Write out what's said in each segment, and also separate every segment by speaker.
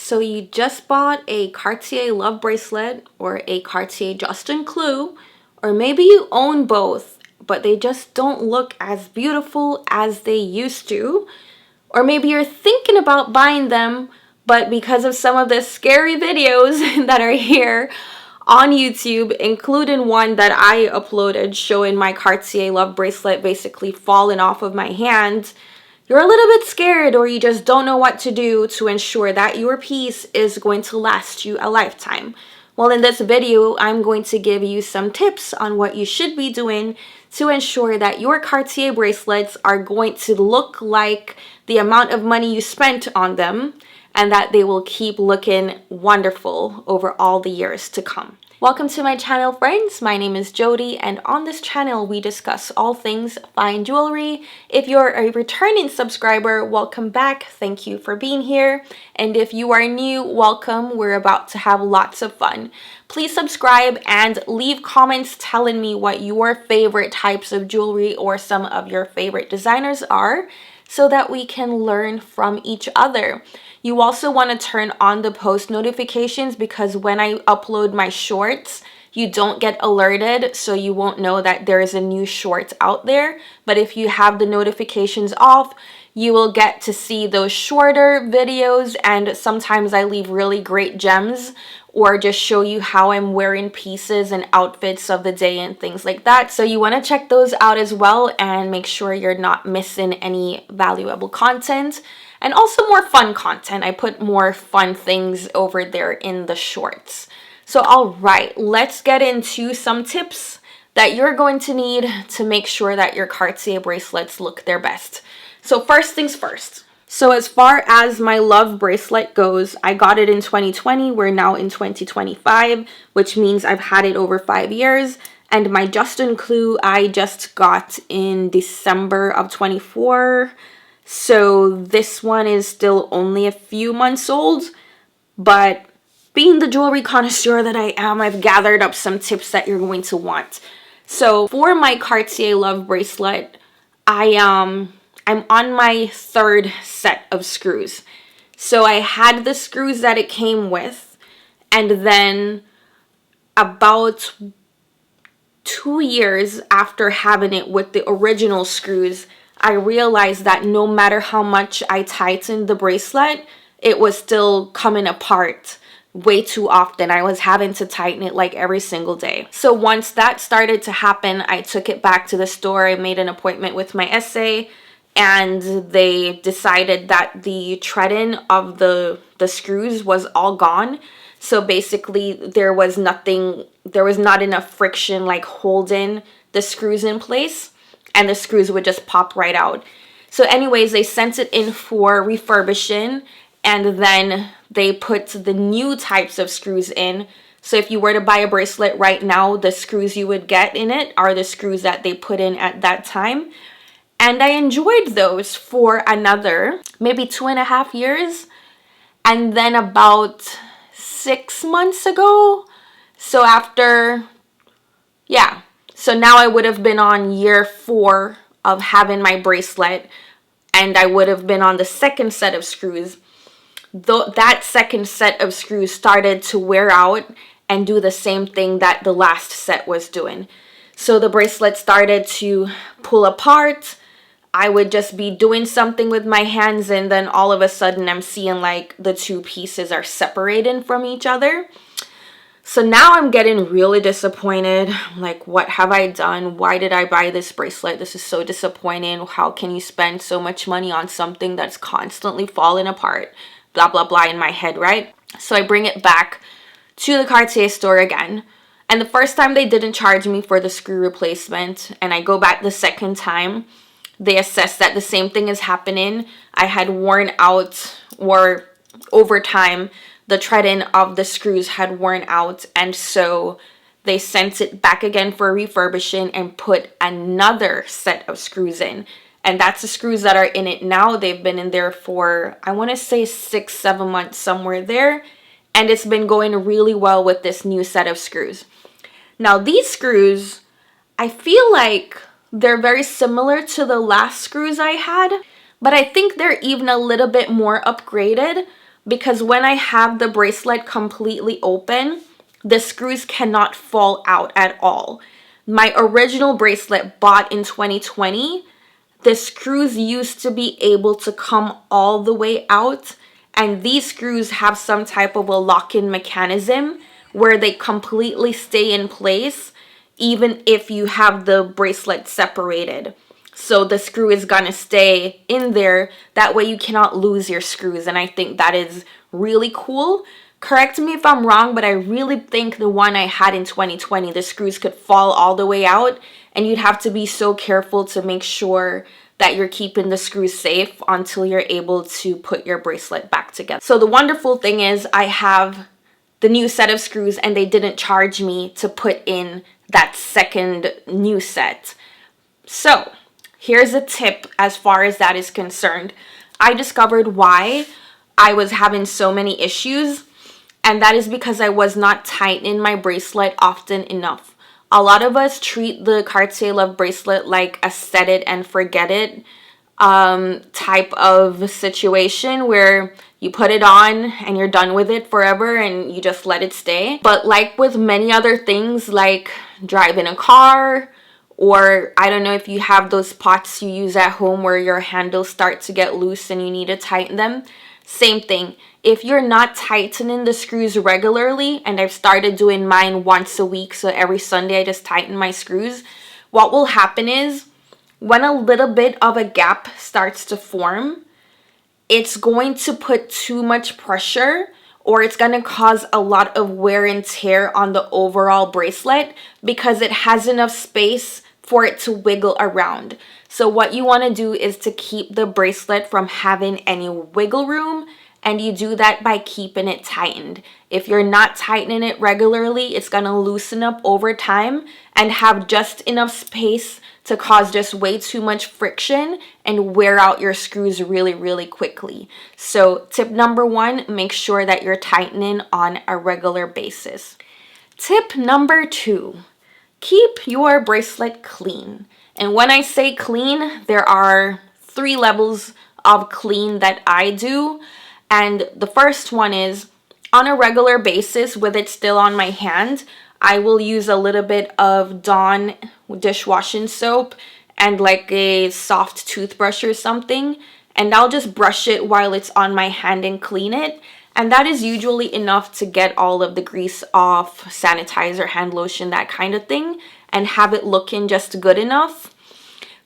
Speaker 1: So you just bought a Cartier Love Bracelet or a Cartier Juste Un Clou, or maybe you own both, but they just don't look as beautiful as they used to. Or maybe you're thinking about buying them, but because of some of the scary videos that are here on YouTube, including one that I uploaded showing my Cartier Love Bracelet basically falling off of my hand, you're a little bit scared, or you just don't know what to do to ensure that your piece is going to last you a lifetime. Well, in this video, I'm going to give you some tips on what you should be doing to ensure that your Cartier bracelets are going to look like the amount of money you spent on them, and that they will keep looking wonderful over all the years to come. Welcome to my channel, friends. My name is Jody, and on this channel we discuss all things fine jewelry. If you're a returning subscriber, welcome back. Thank you for being here. And if you are new, welcome. We're about to have lots of fun. Please subscribe and leave comments telling me what your favorite types of jewelry or some of your favorite designers are, so that we can learn from each other. You also want to turn on the post notifications, because when I upload my shorts, you don't get alerted, so you won't know that there is a new short out there. But if you have the notifications off, you will get to see those shorter videos, and sometimes I leave really great gems or just show you how I'm wearing pieces and outfits of the day and things like that. So you want to check those out as well and make sure you're not missing any valuable content. And also more fun content. I put more fun things over there in the shorts. So all right, let's get into some tips that you're going to need to make sure that your Cartier bracelets look their best. So first things first. So as far as my Love bracelet goes, I got it in 2020. We're now in 2025, which means I've had it over 5 years. And my Juste Un Clou I just got in December of 24. So this one is still only a few months old, but being the jewelry connoisseur that I am, I've gathered up some tips that you're going to want. So for my Cartier Love bracelet, I'm on my third set of screws. So I had the screws that it came with, and then about 2 years after having it with the original screws, I realized that no matter how much I tightened the bracelet, it was still coming apart way too often. I was having to tighten it like every single day. So once that started to happen, I took it back to the store. I made an appointment with my SA, and they decided that the treading of the screws was all gone. So basically there was not enough friction like holding the screws in place, and the screws would just pop right out. So anyways, they sent it in for refurbishing, and then they put the new types of screws in. So if you were to buy a bracelet right now, the screws you would get in it are the screws that they put in at that time. And I enjoyed those for another maybe 2.5 years. And then about 6 months ago, so now I would have been on year 4 of having my bracelet, and I would have been on the second set of screws. That second set of screws started to wear out and do the same thing that the last set was doing. So the bracelet started to pull apart. I would just be doing something with my hands, and then all of a sudden I'm seeing like the two pieces are separating from each other. So now I'm getting really disappointed. I'm like, what have I done? Why did I buy this bracelet? This is so disappointing. How can you spend so much money on something that's constantly falling apart? Blah, blah, blah in my head, right? So I bring it back to the Cartier store again. And the first time they didn't charge me for the screw replacement. And I go back the second time. They assess that the same thing is happening. I had worn out, or over time, the treading of the screws had worn out, and so they sent it back again for refurbishing and put another set of screws in. And that's the screws that are in it now. They've been in there for, I want to say 6-7 months, somewhere there. And it's been going really well with this new set of screws. Now these screws, I feel like they're very similar to the last screws I had, but I think they're even a little bit more upgraded. because when I have the bracelet completely open, the screws cannot fall out at all. My original bracelet bought in 2020, the screws used to be able to come all the way out, and these screws have some type of a lock-in mechanism where they completely stay in place even if you have the bracelet separated. So the screw is gonna stay in there. That way you cannot lose your screws, and I think that is really cool. Correct me if I'm wrong, but I really think the one I had in 2020, the screws could fall all the way out, and you'd have to be so careful to make sure that you're keeping the screws safe until you're able to put your bracelet back together. So the wonderful thing is I have the new set of screws, and they didn't charge me to put in that second new set. So here's a tip as far as that is concerned. I discovered why I was having so many issues, and that is because I was not tightening my bracelet often enough. A lot of us treat the Cartier Love bracelet like a set it and forget it type of situation where you put it on and you're done with it forever and you just let it stay. But like with many other things, like driving a car, or I don't know if you have those pots you use at home where your handles start to get loose and you need to tighten them. Same thing. If you're not tightening the screws regularly, and I've started doing mine once a week, so every Sunday I just tighten my screws, what will happen is when a little bit of a gap starts to form, it's going to put too much pressure, or it's going to cause a lot of wear and tear on the overall bracelet because it has enough space for it to wiggle around. So what you want to do is to keep the bracelet from having any wiggle room, and you do that by keeping it tightened. If you're not tightening it regularly, it's going to loosen up over time and have just enough space to cause just way too much friction and wear out your screws really, really quickly. So tip number one, make sure that you're tightening on a regular basis. Tip number two, keep your bracelet clean. And when I say clean, there are 3 levels of clean that I do. And the first one is on a regular basis with it still on my hand, I will use a little bit of Dawn dishwashing soap and like a soft toothbrush or something, and I'll just brush it while it's on my hand and clean it. And that is usually enough to get all of the grease off, sanitizer, hand lotion, that kind of thing, and have it looking just good enough.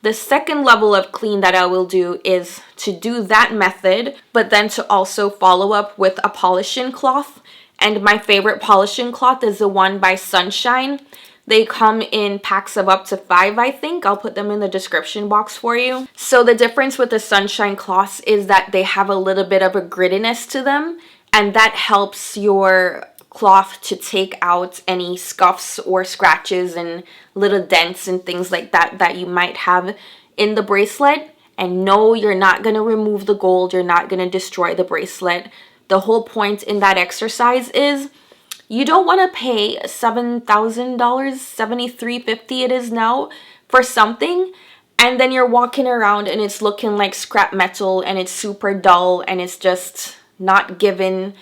Speaker 1: The second level of clean that I will do is to do that method, but then to also follow up with a polishing cloth. And my favorite polishing cloth is the one by Sunshine. They come in packs of up to 5, I think. I'll put them in the description box for you. So the difference with the Sunshine cloths is that they have a little bit of a grittiness to them, and that helps your cloth to take out any scuffs or scratches and little dents and things like that that you might have in the bracelet. And no, you're not going to remove the gold. You're not going to destroy the bracelet. The whole point in that exercise is you don't want to pay $7,000, $7,350 it is now, for something, and then you're walking around and it's looking like scrap metal and it's super dull and it's just not giving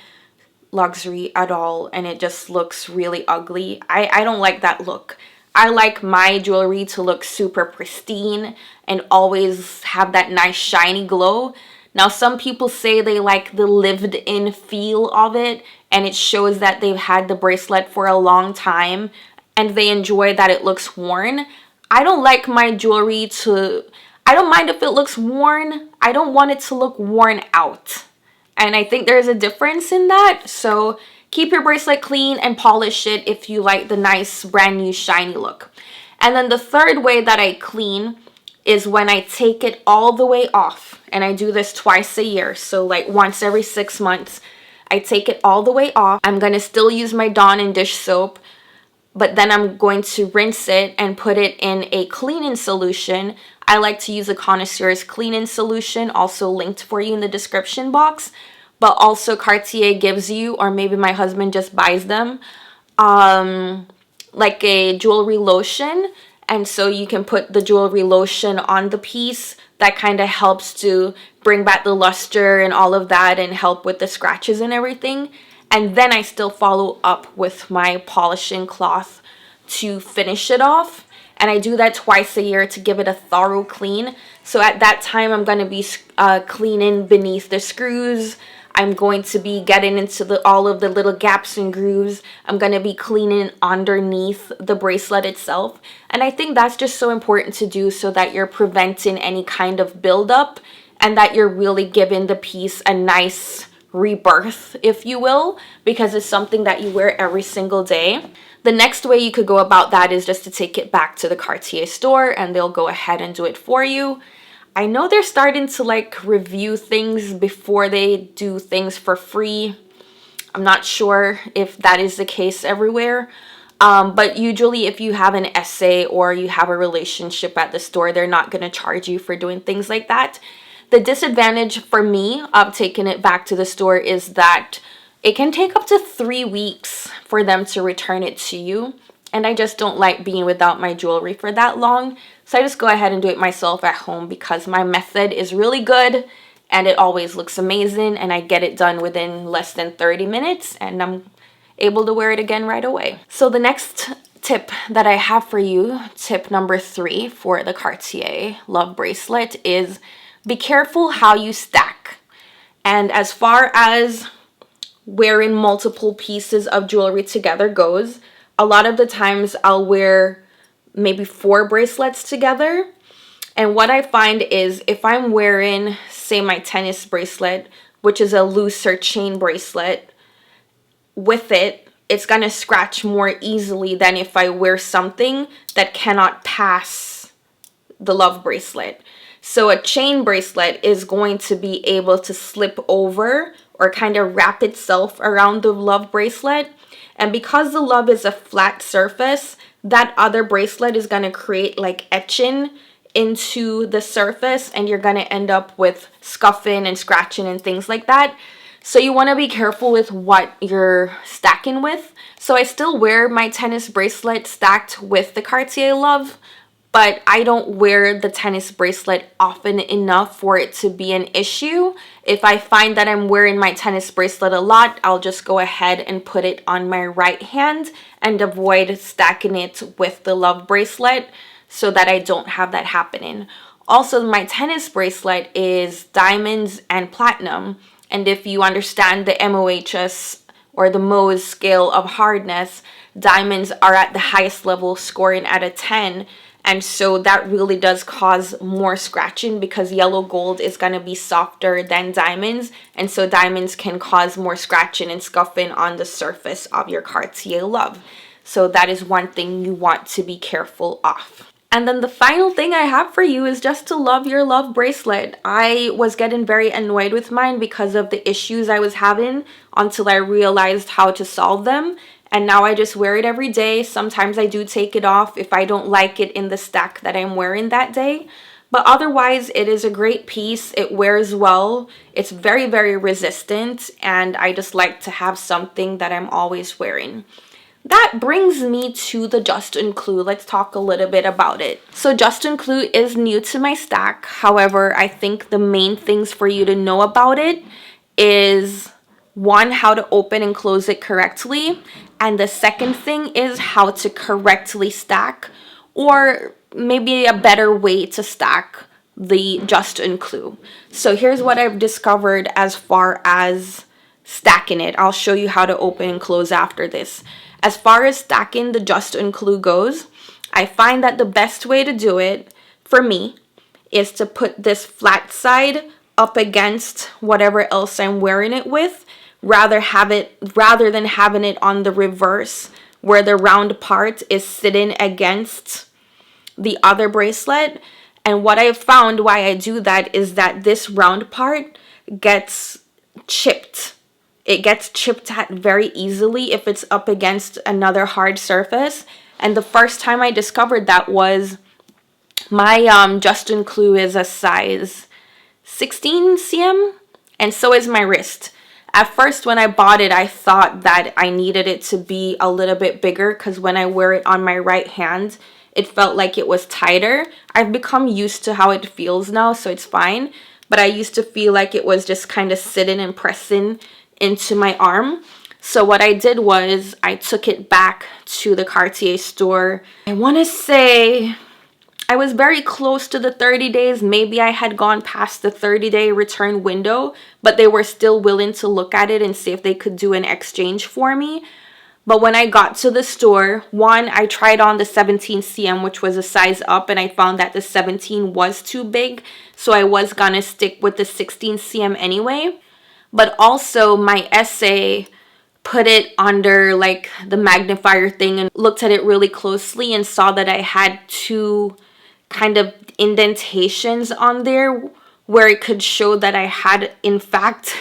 Speaker 1: luxury at all, and it just looks really ugly. I don't like that look. I like my jewelry to look super pristine and always have that nice shiny glow. Now, some people say they like the lived-in feel of it, and it shows that they've had the bracelet for a long time and they enjoy that it looks worn. I don't like my jewelry to... I don't mind if it looks worn. I don't want it to look worn out. And I think there's a difference in that. So keep your bracelet clean and polish it if you like the nice brand new shiny look. And then the third way that I clean is when I take it all the way off. And I do this twice a year. So like once every 6 months, I take it all the way off. I'm going to still use my Dawn and dish soap, but then I'm going to rinse it and put it in a cleaning solution. I like to use a Connoisseur's cleaning solution, also linked for you in the description box. But also Cartier gives you, or maybe my husband just buys them, like a jewelry lotion. And so you can put the jewelry lotion on the piece, that kind of helps to bring back the luster and all of that and help with the scratches and everything. And then I still follow up with my polishing cloth to finish it off. And I do that twice a year to give it a thorough clean. So at that time, I'm going to be cleaning beneath the screws. I'm going to be getting into all of the little gaps and grooves. I'm going to be cleaning underneath the bracelet itself. And I think that's just so important to do so that you're preventing any kind of buildup and that you're really giving the piece a nice rebirth, if you will, because it's something that you wear every single day. The next way you could go about that is just to take it back to the Cartier store and they'll go ahead and do it for you. I know they're starting to like review things before they do things for free. I'm not sure if that is the case everywhere. But usually if you have an essay or you have a relationship at the store, they're not going to charge you for doing things like that. The disadvantage for me of taking it back to the store is that it can take up to 3 weeks for them to return it to you. And I just don't like being without my jewelry for that long. So I just go ahead and do it myself at home because my method is really good and it always looks amazing. And I get it done within less than 30 minutes and I'm able to wear it again right away. So the next tip that I have for you, tip number 3 for the Cartier Love Bracelet, is be careful how you stack. And as far as wearing multiple pieces of jewelry together goes, a lot of the times I'll wear maybe 4 bracelets together. And what I find is if I'm wearing, say, my tennis bracelet, which is a looser chain bracelet, with it, it's going to scratch more easily than if I wear something that cannot pass the Love Bracelet. So a chain bracelet is going to be able to slip over or kind of wrap itself around the Love Bracelet. And because the Love is a flat surface, that other bracelet is going to create like etching into the surface and you're going to end up with scuffing and scratching and things like that. So you want to be careful with what you're stacking with. So I still wear my tennis bracelet stacked with the Cartier Love, but I don't wear the tennis bracelet often enough for it to be an issue. If I find that I'm wearing my tennis bracelet a lot, I'll just go ahead and put it on my right hand and avoid stacking it with the Love Bracelet so that I don't have that happening. Also, my tennis bracelet is diamonds and platinum. And if you understand the MOHS or the Mohs scale of hardness, diamonds are at the highest level, scoring at a 10. And so that really does cause more scratching because yellow gold is going to be softer than diamonds. And so diamonds can cause more scratching and scuffing on the surface of your Cartier Love. So that is one thing you want to be careful of. And then the final thing I have for you is just to love your Love Bracelet. I was getting very annoyed with mine because of the issues I was having until I realized how to solve them. And now I just wear it every day. Sometimes I do take it off if I don't like it in the stack that I'm wearing that day. But otherwise, it is a great piece. It wears well. It's very, very resistant. And I just like to have something that I'm always wearing. That brings me to the Juste Un Clou. Let's talk a little bit about it. So Juste Un Clou is new to my stack. However, I think the main things for you to know about it is, one, how to open and close it correctly. And the second thing is how to correctly stack, or maybe a better way to stack the Juste Un Clou. So here's what I've discovered as far as stacking it. I'll show you how to open and close after this. As far as stacking the Juste Un Clou goes, I find that the best way to do it, for me, is to put this flat side up against whatever else I'm wearing it with, rather than having it on the reverse where the round part is sitting against the other bracelet. And what I've found why I do that is that this round part gets chipped. It gets chipped at very easily if it's up against another hard surface. And the first time I discovered that was my Juste Un Clou is a size 16 cm, and so is my wrist. At first, when I bought it, I thought that I needed it to be a little bit bigger because when I wear it on my right hand, it felt like it was tighter. I've become used to how it feels now, so it's fine. But I used to feel like it was just kind of sitting and pressing into my arm. So what I did was I took it back to the Cartier store. I want to say I was very close to the 30 days. Maybe I had gone past the 30-day return window, but they were still willing to look at it and see if they could do an exchange for me. But when I got to the store, one, I tried on the 17 cm, which was a size up, and I found that the 17 was too big. So I was gonna stick with the 16 cm anyway. But also my SA put it under like the magnifier thing and looked at it really closely and saw that I had two kind of indentations on there where it could show that I had in fact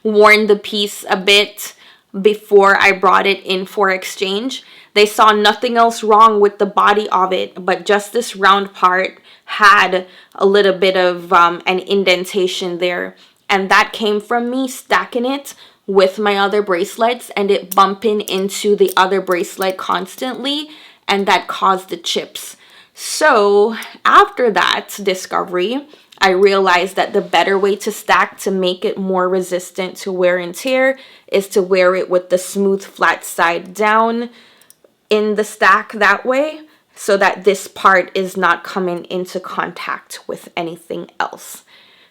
Speaker 1: worn the piece a bit before I brought it in for exchange. They saw nothing else wrong with the body of it, but just this round part had a little bit of an indentation there. And that came from me stacking it with my other bracelets and it bumping into the other bracelet constantly, and that caused the chips. So after that discovery, I realized that the better way to stack to make it more resistant to wear and tear is to wear it with the smooth flat side down in the stack that way, so that this part is not coming into contact with anything else.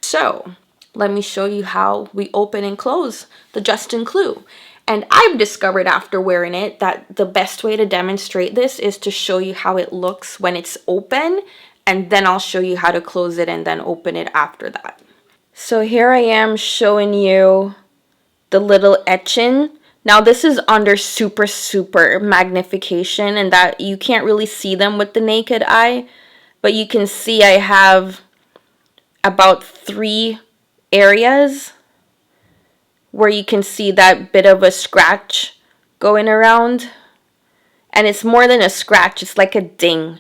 Speaker 1: So let me show you how we open and close the Juste Un Clou. And I've discovered after wearing it that the best way to demonstrate this is to show you how it looks when it's open, and then I'll show you how to close it and then open it after that. So here I am showing you the little etching. Now this is under super magnification, and that you can't really see them with the naked eye, but you can see I have about 3 areas where you can see that bit of a scratch going around, and it's more than a scratch, it's like a ding.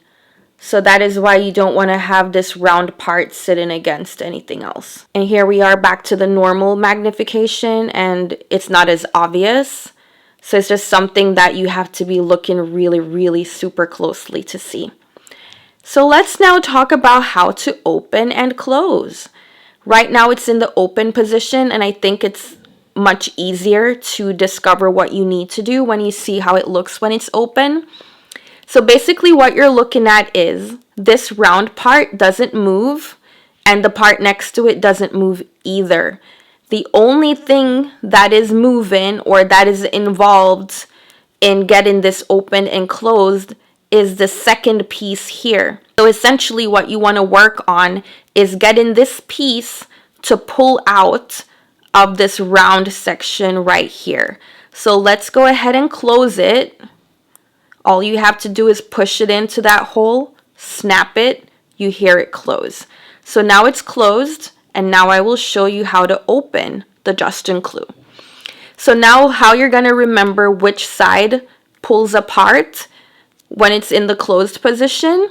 Speaker 1: So that is why you don't want to have this round part sitting against anything else. And here we are back to the normal magnification, and it's not as obvious. So it's just something that you have to be looking really super closely to see. So let's now talk about how to open and close. Right now it's in the open position, and I think it's much easier to discover what you need to do when you see how it looks when it's open. So basically what you're looking at is this round part doesn't move, and the part next to it doesn't move either. The only thing that is moving or that is involved in getting this open and closed is the second piece here. So essentially what you want to work on is getting this piece to pull out of this round section right here. So let's go ahead and close it. All you have to do is push it into that hole, snap it, you hear it close. So now it's closed, and now I will show you how to open the Juste Un Clou. So now how you're going to remember which side pulls apart when it's in the closed position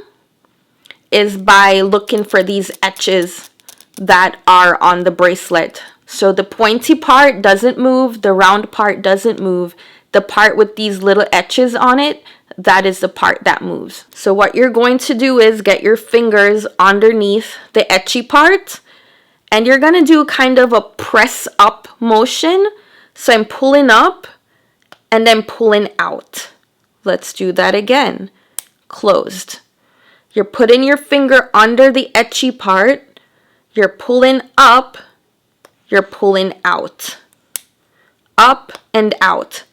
Speaker 1: is by looking for these etches that are on the bracelet. So the pointy part doesn't move, the round part doesn't move. The part with these little etches on it, that is the part that moves. So what you're going to do is get your fingers underneath the etchy part, and you're going to do kind of a press up motion. So I'm pulling up and then pulling out. Let's do that again. Closed. You're putting your finger under the etchy part, you're pulling up, you're pulling out. Up and out.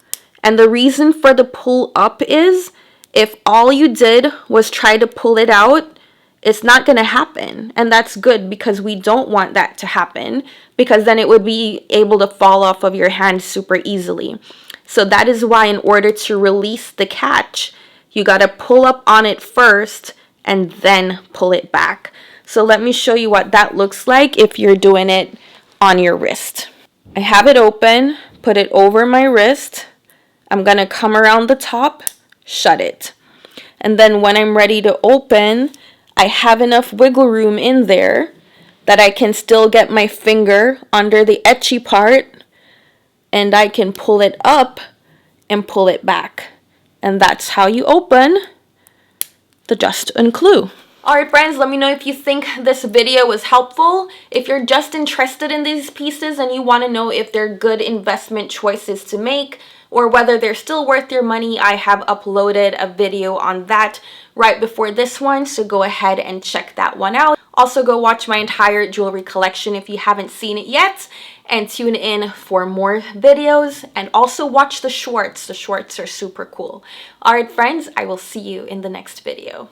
Speaker 1: And the reason for the pull up is if all you did was try to pull it out, it's not going to happen. And that's good, because we don't want that to happen, because then it would be able to fall off of your hand super easily. So that is why in order to release the catch, you got to pull up on it first and then pull it back. So let me show you what that looks like if you're doing it on your wrist. I have it open, put it over my wrist. I'm going to come around the top, shut it. And then when I'm ready to open, I have enough wiggle room in there that I can still get my finger under the etchy part, and I can pull it up and pull it back. And that's how you open the Juste Un Clou. Alright friends, let me know if you think this video was helpful. If you're just interested in these pieces and you want to know if they're good investment choices to make or whether they're still worth your money, I have uploaded a video on that right before this one, so go ahead and check that one out. Also go watch my entire jewelry collection if you haven't seen it yet, and tune in for more videos, and also watch the shorts. The shorts are super cool. Alright friends, I will see you in the next video.